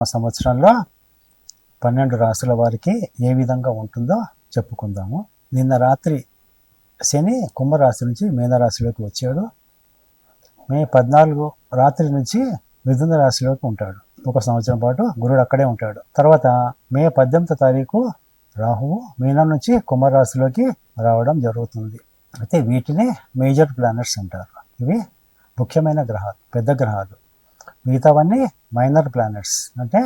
సంవత్సరంలో 12 రాశుల వారికి ఏ విధంగా ఉంటుందో చెప్పుకుందాము. నిన్న రాత్రి శని కుంభరాశి నుంచి మీనరాశిలోకి వచ్చాడు. మే 14 రాత్రి నుంచి మిథున రాశిలోకి ఉంటాడు. ఒక సంవత్సరం పాటు గురుడు అక్కడే ఉంటాడు. తర్వాత మే 18 తారీఖు రాహువు మీనం నుంచి కుంభరాశిలోకి రావడం జరుగుతుంది. అయితే వీటినే మేజర్ ప్లానెట్స్ అంటారు. ఇవి ముఖ్యమైన గ్రహాలు, పెద్ద గ్రహాలు. మిగతావన్నీ మైనర్ ప్లానెట్స్, అంటే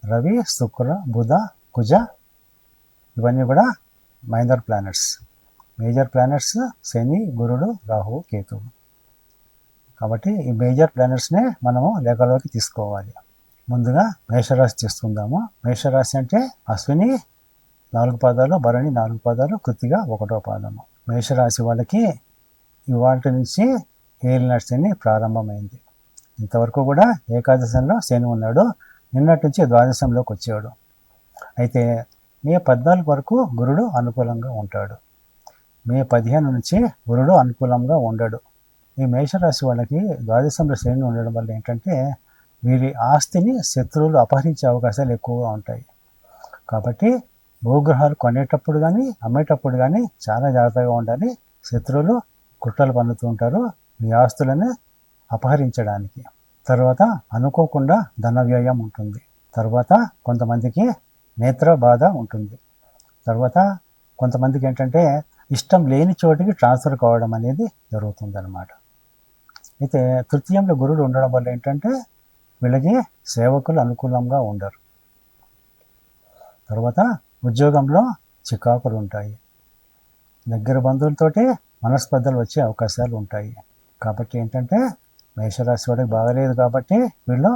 రవి, శుక్ర, బుధ, కుజ, ఇవన్నీ కూడా మైనర్ ప్లానెట్స్. మేజర్ ప్లానెట్స్ శని, గురుడు, రాహు, కేతువు. కాబట్టి ఈ మేజర్ ప్లానెట్స్నే మనము లెక్కలోకి తీసుకోవాలి. ముందుగా మేషరాశి తీసుకుందాము. మేషరాశి అంటే అశ్విని 4 పాదాలు, భరణి 4 పాదాలు, కృత్తిక 1వ పాదము. మేషరాశి వాళ్ళకి ఇవాటి నుంచి ఏలినాటి శని ప్రారంభమైంది. ఇంతవరకు కూడా ఏకాదశంలో శని ఉన్నాడు. నిన్నటి నుంచి ద్వాదశంలోకి వచ్చాడు. అయితే మే 14 వరకు గురుడు అనుకూలంగా ఉంటాడు. మే 15 నుంచి గురుడు అనుకూలంగా ఉండడు. ఈ మేషరాశి వాళ్ళకి ద్వాదశంలో శని ఉండడం వల్ల ఏంటంటే వీరి ఆస్తిని శత్రువులు అపహరించే అవకాశాలు ఎక్కువగా ఉంటాయి. కాబట్టి భూగ్రహాలు కొనేటప్పుడు కానీ అమ్మేటప్పుడు కానీ చాలా జాగ్రత్తగా ఉండాలి. శత్రువులు కుట్రలు పన్నుతూ ఉంటారు మీ ఆస్తులను అపహరించడానికి. తర్వాత అనుకోకుండా ధన వ్యయం ఉంటుంది. తర్వాత కొంతమందికి నేత్ర బాధ ఉంటుంది. తర్వాత కొంతమందికి ఏంటంటే ఇష్టం లేని చోటికి ట్రాన్స్ఫర్ కావడం అనేది జరుగుతుందన్నమాట. అయితే తృతీయంలో గురుడు ఉండడం వల్ల ఏంటంటే వీళ్ళకి సేవకులు అనుకూలంగా ఉండరు. తర్వాత ఉద్యోగంలో చికాకులు ఉంటాయి. దగ్గర బంధువులతోటి మనస్పర్ధలు వచ్చే అవకాశాలు ఉంటాయి. కాబట్టి ఏంటంటే మేషరాశి వాడికి బాగలేదు. కాబట్టి వీళ్ళు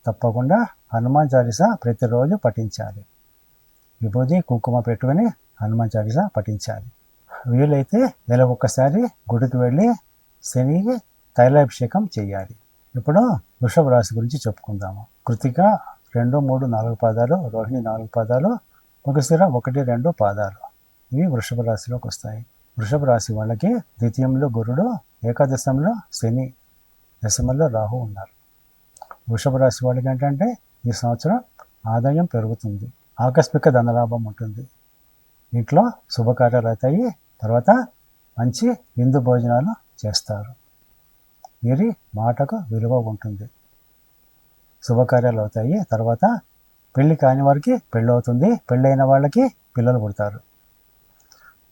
తప్పకుండా హనుమాన్ చాలీసా ప్రతిరోజు పఠించాలి. విభూది కుంకుమ పెట్టుకొని హనుమాన్ చాలీసా పఠించాలి. వీలైతే నెలకొకసారి గుడికి వెళ్ళి శనికి తైలాభిషేకం చేయాలి. ఇప్పుడు వృషభ రాశి గురించి చెప్పుకుందాము. కృతిక 2, 3, 4 పాదాలు, రోహిణి 4 పాదాలు, మృగశిర 1, 2 పాదాలు. ఇవి వృషభ రాశిలోకి వస్తాయి. వృషభ రాశి వాళ్ళకి ద్వితీయంలో గురుడు, ఏకాదశంలో శని, దశమంలో రాహు ఉన్నారు. వృషభ రాశి వాళ్ళకి ఏంటంటే ఈ సంవత్సరం ఆదాయం పెరుగుతుంది. ఆకస్మిక ధనలాభం ఉంటుంది. ఇంట్లో శుభకార్యాలు అవుతాయి. తర్వాత మంచి విందు భోజనాలు చేస్తారు. వీరి మాటకు విలువ ఉంటుంది. శుభకార్యాలు అవుతాయి. తర్వాత పెళ్లి కాని వారికి పెళ్ళి అవుతుంది. పెళ్ళైన వాళ్ళకి పిల్లలు పుడతారు.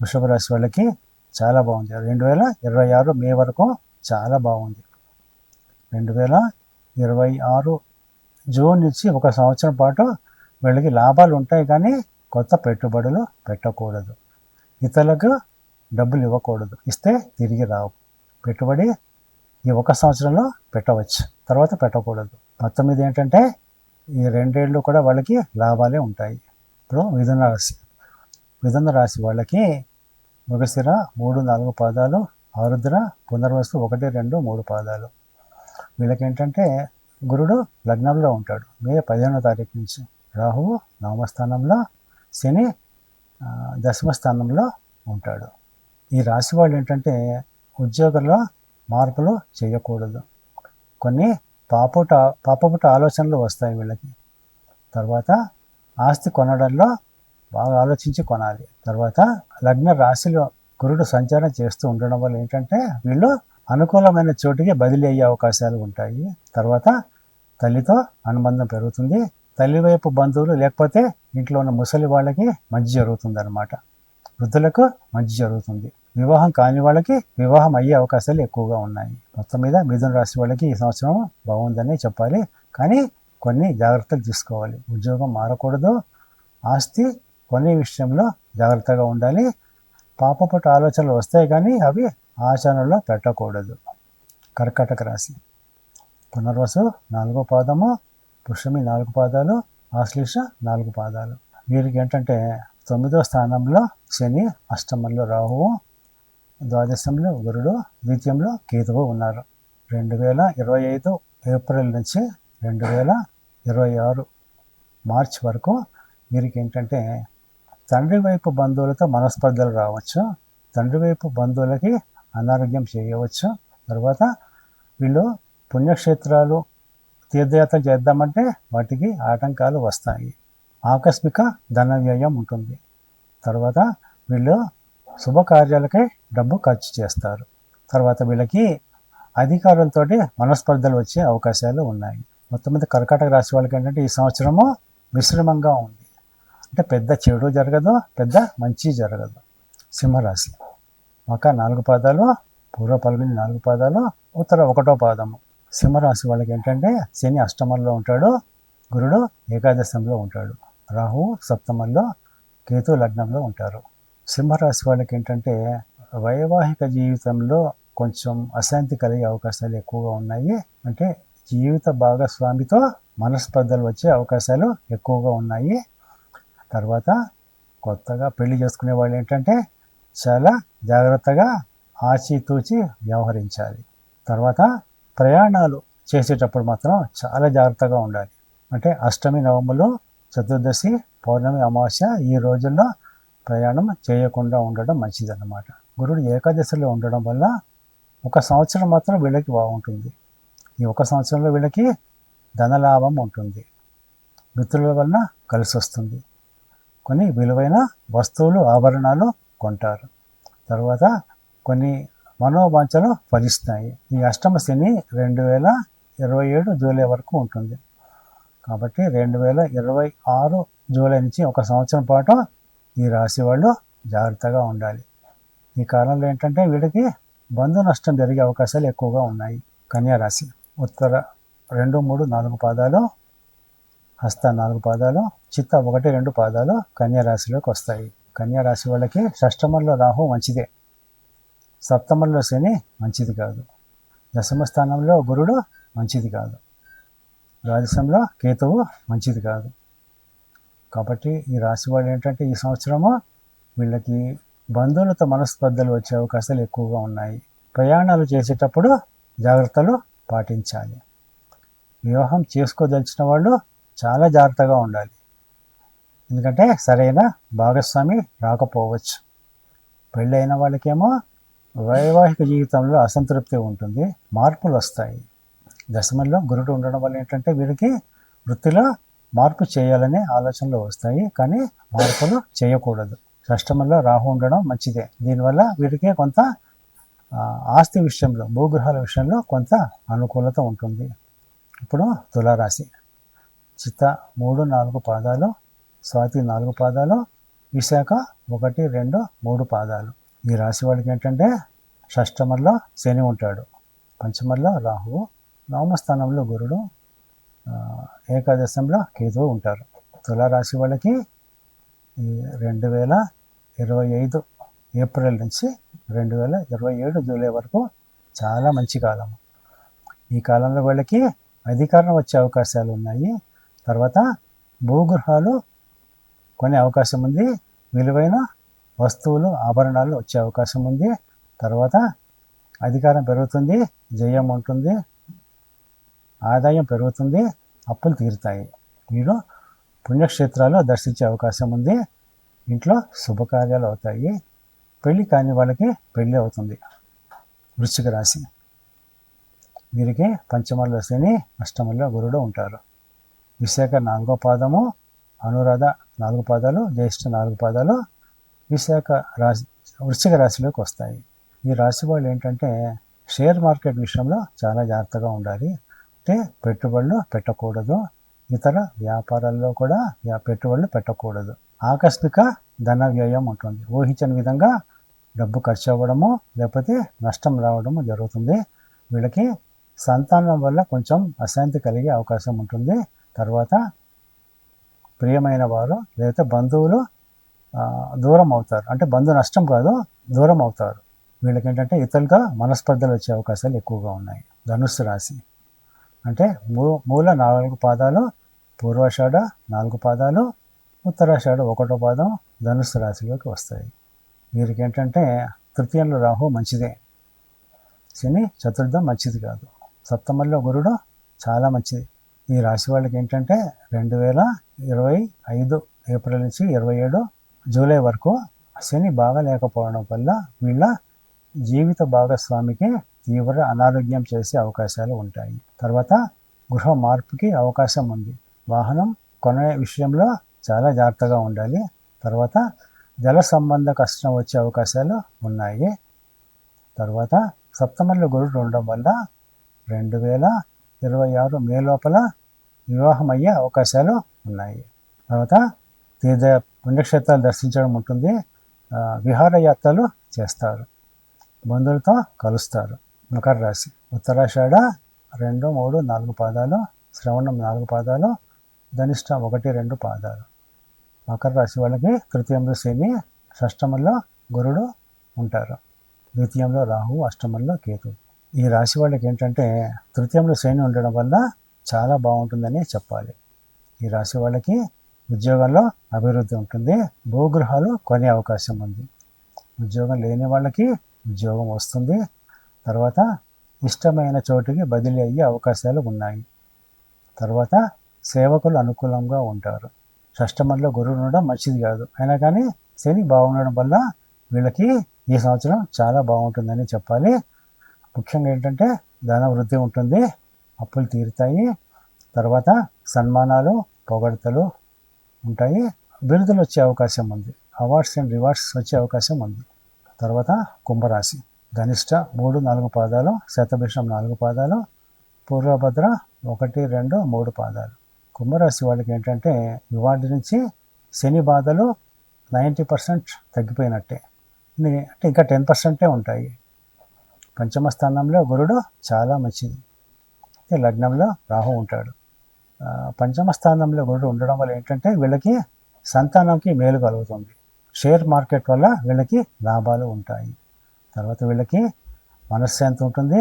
వృషభ రాశి వాళ్ళకి చాలా బాగుంది. 2026 మే వరకు చాలా బాగుంది. 2026 జూన్ నుంచి ఒక సంవత్సరం పాటు వీళ్ళకి లాభాలు ఉంటాయి, కానీ కొత్త పెట్టుబడులు పెట్టకూడదు. ఇతరులకు డబ్బులు ఇవ్వకూడదు. ఇస్తే తిరిగి రావు. పెట్టుబడి ఈ 1 సంవత్సరంలో పెట్టవచ్చు, తర్వాత పెట్టకూడదు. మొత్తం మీద ఏంటంటే ఈ 2 ఏళ్ళు కూడా వాళ్ళకి లాభాలే ఉంటాయి. ఇప్పుడు మిథున రాశి వాళ్ళకి మృగశిర 3, 4 పాదాలు, ఆరుద్ర, పునర్వసు 1, 2, 3 పాదాలు. వీళ్ళకి ఏంటంటే గురుడు లగ్నంలో ఉంటాడు మే 15వ తారీఖు నుంచి. రాహువు 9వ స్థానంలో, శని 10వ స్థానంలో ఉంటాడు. ఈ రాశి వాళ్ళు ఏంటంటే ఉద్యోగంలో మార్పులు చేయకూడదు. కొన్ని పాపపుట ఆలోచనలు వస్తాయి వీళ్ళకి. తర్వాత ఆస్తి కొనడంలో బాగా ఆలోచించి కొనాలి. తర్వాత లగ్న రాశిలో గురుడు సంచారం చేస్తూ ఉండడం వల్ల ఏంటంటే వీళ్ళు అనుకూలమైన చోటికి బదిలీ అయ్యే అవకాశాలు ఉంటాయి. తర్వాత తల్లితో అనుబంధం పెరుగుతుంది. తల్లి వైపు బంధువులు లేకపోతే ఇంట్లో ఉన్న ముసలి వాళ్ళకి మంచి జరుగుతుంది అన్నమాట. వృద్ధులకు మంచి జరుగుతుంది. వివాహం కాని వాళ్ళకి వివాహం అయ్యే అవకాశాలు ఎక్కువగా ఉన్నాయి. మొత్తం మీద మిథున రాశి వాళ్ళకి ఈ సంవత్సరం బాగుందని చెప్పాలి. కానీ కొన్ని జాగ్రత్తలు తీసుకోవాలి. ఉద్యోగం మారకూడదు. ఆస్తి కొన్ని విషయంలో జాగ్రత్తగా ఉండాలి. పాపపుట ఆలోచనలు వస్తాయి, కానీ అవి ఆచరణలో పెట్టకూడదు. కర్కాటక రాశి పునర్వసు 4వ పాదము, పుష్యమి 4 పాదాలు, ఆశ్లేష 4 పాదాలు. వీరికి ఏంటంటే 9వ స్థానంలో శని, అష్టమంలో రాహువు, ద్వాదశంలో గురుడు, ద్వితీయంలో కేతువు ఉన్నారు. 2025 ఏప్రిల్ నుంచి 2026 మార్చ్ వరకు వీరికి ఏంటంటే తండ్రి వైపు బంధువులతో మనస్పర్ధలు రావచ్చు. తండ్రి వైపు బంధువులకి అనారోగ్యం చేయవచ్చు. తర్వాత వీళ్ళు పుణ్యక్షేత్రాలు తీర్థయాత్ర చేద్దామంటే వాటికి ఆటంకాలు వస్తాయి. ఆకస్మిక ధన వ్యయం ఉంటుంది. తర్వాత వీళ్ళు శుభకార్యాలకై డబ్బు ఖర్చు చేస్తారు. తర్వాత వీళ్ళకి అధికారులతో మనస్పర్ధలు వచ్చే అవకాశాలు ఉన్నాయి. మొత్తం మీద కర్కాటక రాశి వాళ్ళకి ఏంటంటే ఈ సంవత్సరము మిశ్రమంగా ఉంది. అంటే పెద్ద చెడు జరగదు, పెద్ద మంచి జరగదు. సింహరాశి ఒక 4 పాదాలు, పూర్వ పల్గొని 4 పాదాలు, ఉత్తర 1వ పాదము. సింహరాశి వాళ్ళకి ఏంటంటే శని అష్టమంలో ఉంటాడు, గురుడు ఏకాదశంలో ఉంటాడు, రాహు సప్తమంలో, కేతు లగ్నంలో ఉంటారు. సింహరాశి వాళ్ళకి ఏంటంటే వైవాహిక జీవితంలో కొంచెం అశాంతి కలిగే అవకాశాలు ఎక్కువగా ఉన్నాయి. అంటే జీవిత భాగస్వామితో మనస్పర్ధలు వచ్చే అవకాశాలు ఎక్కువగా ఉన్నాయి. తర్వాత కొత్తగా పెళ్లి చేసుకునే వాళ్ళు ఏంటంటే చాలా జాగ్రత్తగా ఆచితూచి వ్యవహరించాలి. తర్వాత ప్రయాణాలు చేసేటప్పుడు మాత్రం చాలా జాగ్రత్తగా ఉండాలి. అంటే అష్టమి, నవములు, చతుర్దశి, పౌర్ణమి, అమావాస్య ఈ రోజుల్లో ప్రయాణం చేయకుండా ఉండడం మంచిదన్నమాట. గురుడు ఏకాదశిలో ఉండడం వల్ల ఒక సంవత్సరం మాత్రం వీళ్ళకి బాగుంటుంది. ఈ ఒక సంవత్సరంలో వీళ్ళకి ధనలాభం ఉంటుంది, మిత్రుల వలన కలిసి వస్తుంది, కొన్ని విలువైన వస్తువులు, ఆభరణాలు కొంటారు. తర్వాత కొన్ని మనోవాంఛలు ఫలిస్తాయి. ఈ అష్టమ శని 2027 జూలై వరకు ఉంటుంది. కాబట్టి 2026 జూలై నుంచి ఒక సంవత్సరం పాటు ఈ రాశి వాళ్ళు జాగ్రత్తగా ఉండాలి. ఈ కాలంలో ఏంటంటే వీడికి బంధు నష్టం జరిగే అవకాశాలు ఎక్కువగా ఉన్నాయి. కన్యా రాశి ఉత్తర 2, 3, 4 పాదాలు, హస్త 4 పాదాలు, చిత్త 1, 2 పాదాలు కన్యా రాశిలోకి వస్తాయి. కన్యా రాశి వాళ్ళకి షష్టమంలో రాహు మంచిదే, సప్తమంలో శని మంచిది కాదు, దశమ స్థానంలో గురుడు మంచిది కాదు, ద్వాదశంలో కేతువు మంచిది కాదు. కాబట్టి ఈ రాశి వాళ్ళు ఏంటంటే ఈ సంవత్సరము వీళ్ళకి బంధువులతో మనస్పర్ధలు వచ్చే అవకాశాలు ఎక్కువగా ఉన్నాయి. ప్రయాణాలు చేసేటప్పుడు జాగ్రత్తలు పాటించాలి. వివాహం చేసుకోదలిచిన వాళ్ళు చాలా జాగ్రత్తగా ఉండాలి. ఎందుకంటే సరైన భాగస్వామి రాకపోవచ్చు. పెళ్ళైన వాళ్ళకేమో వైవాహిక జీవితంలో అసంతృప్తి ఉంటుంది, మార్పులు వస్తాయి. దశమంలో గురుడు ఉండడం వల్ల ఏంటంటే వీరికి వృత్తిలో మార్పు చేయాలనే ఆలోచనలు వస్తాయి, కానీ మార్పులు చేయకూడదు. షష్టమంలో రాహు ఉండడం మంచిదే. దీనివల్ల వీరికి కొంత ఆస్తి విషయంలో, భూగృహాల విషయంలో కొంత అనుకూలత ఉంటుంది. ఇప్పుడు తులారాశి చిత్త 3, 4 పాదాలు, స్వాతి 4 పాదాలు, విశాఖ 1, 2, 3 పాదాలు. ఈ రాశి వాళ్ళకి ఏంటంటే షష్టమంలో శని ఉంటాడు, పంచమంలో రాహువు, నవమ స్థానంలో గురుడు, ఏకాదశంలో కేతువు ఉంటారు. తులారాశి వాళ్ళకి 2025 ఏప్రిల్ నుంచి 2027 జూలై వరకు చాలా మంచి కాలం. ఈ కాలంలో వాళ్ళకి అధికారం వచ్చే అవకాశాలు ఉన్నాయి. తర్వాత భూగృహాలు కొనే అవకాశం ఉంది, విలువైన వస్తువులు, ఆభరణాలు వచ్చే అవకాశం ఉంది. తర్వాత అధికారం పెరుగుతుంది, జయం ఉంటుంది, ఆదాయం పెరుగుతుంది, అప్పులు తీరుతాయి. వీరు పుణ్యక్షేత్రాలు దర్శించే అవకాశం ఉంది. ఇంట్లో శుభకార్యాలు అవుతాయి. పెళ్లి కాని వాళ్ళకి పెళ్ళి అవుతుంది. వృశ్చిక రాశి వీరికి పంచమంలో శని, అష్టమంలో గురుడు ఉంటారు. విశాఖ 4వ పాదము, అనురాధ 4 పాదాలు, జ్యేష్ఠ 4 పాదాలు విశాఖ రాశి వృశ్చిక రాశిలోకి వస్తాయి. ఈ రాశి వాళ్ళు ఏంటంటే షేర్ మార్కెట్ విషయంలో చాలా జాగ్రత్తగా ఉండాలి. అంటే పెట్టుబడులు పెట్టకూడదు, ఇతర వ్యాపారాల్లో కూడా పెట్టుబడులు పెట్టకూడదు. ఆకస్మిక ధన వ్యయం ఉంటుంది. ఊహించని విధంగా డబ్బు ఖర్చు అవ్వడము, లేకపోతే నష్టం రావడము జరుగుతుంది. వీళ్ళకి సంతానం వల్ల కొంచెం అశాంతి కలిగే అవకాశం ఉంటుంది. తర్వాత ప్రియమైన వారు లేకపోతే బంధువులు దూరం అవుతారు. అంటే బంధు నష్టం కాదు, దూరం అవుతారు. వీళ్ళకి ఏంటంటే ఇతరులతో మనస్పర్ధలు వచ్చే అవకాశాలు ఎక్కువగా ఉన్నాయి. ధనుస్సు రాశి అంటే మూల 4 పాదాలు, పూర్వాషాఢ 4 పాదాలు, ఉత్తరాషాఢ 1వ పాదం ధనుస్సు రాశిలోకి వస్తాయి. వీరికి ఏంటంటే తృతీయంలో రాహు మంచిదే, శని చతుర్థం మంచిది కాదు, సప్తమంలో గురుడు చాలా మంచిది. ఈ రాశి వాళ్ళకి ఏంటంటే 2025 ఏప్రిల్ నుంచి 27 జూలై వరకు శని బాగా లేకపోవడం వల్ల వీళ్ళ జీవిత భాగస్వామికి తీవ్ర అనారోగ్యం చేసే అవకాశాలు ఉంటాయి. తర్వాత గృహ మార్పుకి అవకాశం ఉంది. వాహనం కొనే విషయంలో చాలా జాగ్రత్తగా ఉండాలి. తర్వాత జల సంబంధ కష్టం వచ్చే అవకాశాలు ఉన్నాయి. తర్వాత సప్తమంలో గురుడు ఉండడం వల్ల 2026 మే లోపల వివాహం అయ్యే అవకాశాలు ఉన్నాయి. తర్వాత తీర్థ పుణ్యక్షేత్రాలు దర్శించడం ఉంటుంది. విహారయాత్రలు చేస్తారు, బంధువులతో కలుస్తారు. మకర రాశి ఉత్తరాషాఢ 2, 3, 4 పాదాలు, శ్రవణం 4 పాదాలు, ధనిష్ట 1, 2 పాదాలు. మకర రాశి వాళ్ళకి తృతీయంలో శని, షష్టమంలో గురుడు ఉంటారు. ద్వితీయంలో రాహు, అష్టమంలో కేతు. ఈ రాశి వాళ్ళకి ఏంటంటే తృతీయంలో శని ఉండడం వల్ల చాలా బాగుంటుందని చెప్పాలి. ఈ రాశి వాళ్ళకి ఉద్యోగంలో అభివృద్ధి ఉంటుంది. భూగృహాలు కొనే అవకాశం ఉంది. ఉద్యోగం లేని వాళ్ళకి ఉద్యోగం వస్తుంది. తర్వాత ఇష్టమైన చోటుకి బదిలీ అయ్యే అవకాశాలు ఉన్నాయి. తర్వాత సేవకులు అనుకూలంగా ఉంటారు. షష్టమంలో గురువు ఉండడం మంచిది కాదు, అయినా కానీ శని బాగుండడం వల్ల వీళ్ళకి ఈ సంవత్సరం చాలా బాగుంటుందని చెప్పాలి. ముఖ్యంగా ఏంటంటే ధన వృద్ధి ఉంటుంది, అప్పులు తీరుతాయి. తర్వాత సన్మానాలు, పొగడ్తలు ఉంటాయి. బిరుదులు వచ్చే అవకాశం ఉంది. అవార్డ్స్ అండ్ రివార్డ్స్ వచ్చే అవకాశం ఉంది. తర్వాత కుంభరాశి ధనిష్ట 3, 4 పాదాలు, శతభిషం 4 పాదాలు, పూర్వభద్ర 1, 2, 3 పాదాలు. కుంభరాశి వాళ్ళకి ఏంటంటే ఇవాటి నుంచి శని బాధలు 90% తగ్గిపోయినట్టే, అంటే ఇంకా 10% ఉంటాయి. పంచమ స్థానంలో గురుడు చాలా మంచిది. లగ్నంలో రాహు ఉంటాడు. పంచమ స్థానంలో గురుడు ఉండడం వల్ల ఏంటంటే వీళ్ళకి సంతానంకి మేలు కలుగుతుంది. షేర్ మార్కెట్ వల్ల వీళ్ళకి లాభాలు ఉంటాయి. తర్వాత వీళ్ళకి మనశ్శాంతి ఉంటుంది,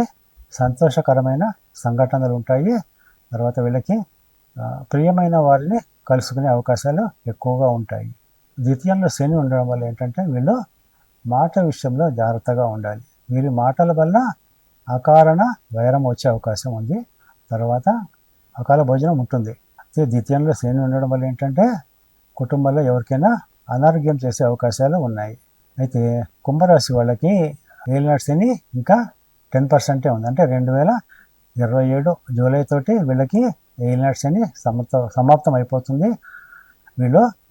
సంతోషకరమైన సంఘటనలు ఉంటాయి. తర్వాత వీళ్ళకి ప్రియమైన వారిని కలుసుకునే అవకాశాలు ఎక్కువగా ఉంటాయి. ద్వితీయంలో శని ఉండడం వల్ల ఏంటంటే వీళ్ళు మాట విషయంలో జాగ్రత్తగా ఉండాలి. వీరి మాటల వల్ల అకారణ వైరం వచ్చే అవకాశం ఉంది. తర్వాత అకాల భోజనం ఉంటుంది. ద్వితీయంలో శని ఉండడం వల్ల ఏంటంటే కుటుంబంలో ఎవరికైనా అనారోగ్యం చేసే అవకాశాలు ఉన్నాయి. అయితే కుంభరాశి వాళ్ళకి ఏలినాటి శని ఇంకా 10% ఉంది. అంటే 2027 జూలై తోటి వీళ్ళకి ఏలినాటి శని సమాప్తం అయిపోతుంది.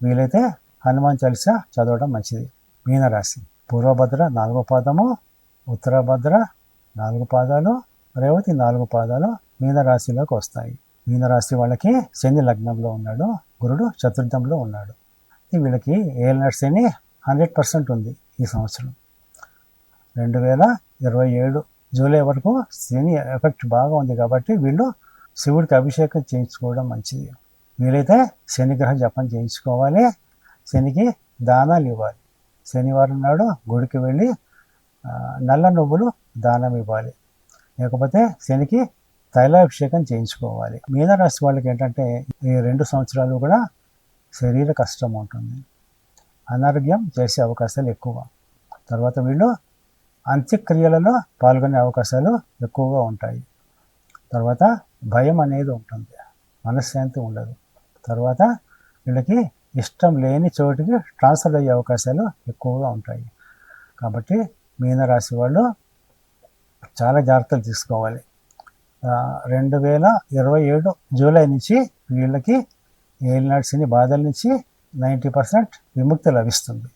వీలైతే హనుమాన్ చాలీసా చదవడం మంచిది. మీనరాశి పూర్వభద్ర 4వ పాదము, ఉత్తరభద్ర 4 పాదాలు, రేవతి 4 పాదాలు మీనరాశిలోకి వస్తాయి. మీనరాశి వాళ్ళకి శని లగ్నంలో ఉన్నాడు, గురుడు చతుర్థంలో ఉన్నాడు. వీళ్ళకి ఏలినాటి శని 100% ఉంది ఈ సంవత్సరం. 2027 జూలై వరకు శని ఎఫెక్ట్ బాగా ఉంది కాబట్టి వీళ్ళు శివుడికి అభిషేకం చేయించుకోవడం మంచిది. వీలైతే శనిగ్రహ జపం చేయించుకోవాలి. శనికి దానాలు ఇవ్వాలి. శనివారం నాడు గుడికి వెళ్ళి నల్ల నువ్వులు దానం ఇవ్వాలి. లేకపోతే శనికి తైలాభిషేకం చేయించుకోవాలి. మీనరాశి వాళ్ళకి ఏంటంటే ఈ 2 సంవత్సరాలు కూడా శరీర కష్టం ఉంటుంది, అనారోగ్యం చేసే అవకాశాలు ఎక్కువ. తర్వాత వీళ్ళు అంత్యక్రియలలో పాల్గొనే అవకాశాలు ఎక్కువగా ఉంటాయి. తర్వాత భయం అనేది ఉంటుంది, మనశ్శాంతి ఉండదు. తర్వాత వీళ్ళకి ఇష్టం లేని చోటికి ట్రాన్స్ఫర్ అయ్యే అవకాశాలు ఎక్కువగా ఉంటాయి. కాబట్టి మీనరాశి వాళ్ళు చాలా జాగ్రత్తలు తీసుకోవాలి. 2027 జూలై నుంచి వీళ్ళకి ఏలినాటి శని బాధల నుంచి 90% విముక్తి లభిస్తుంది.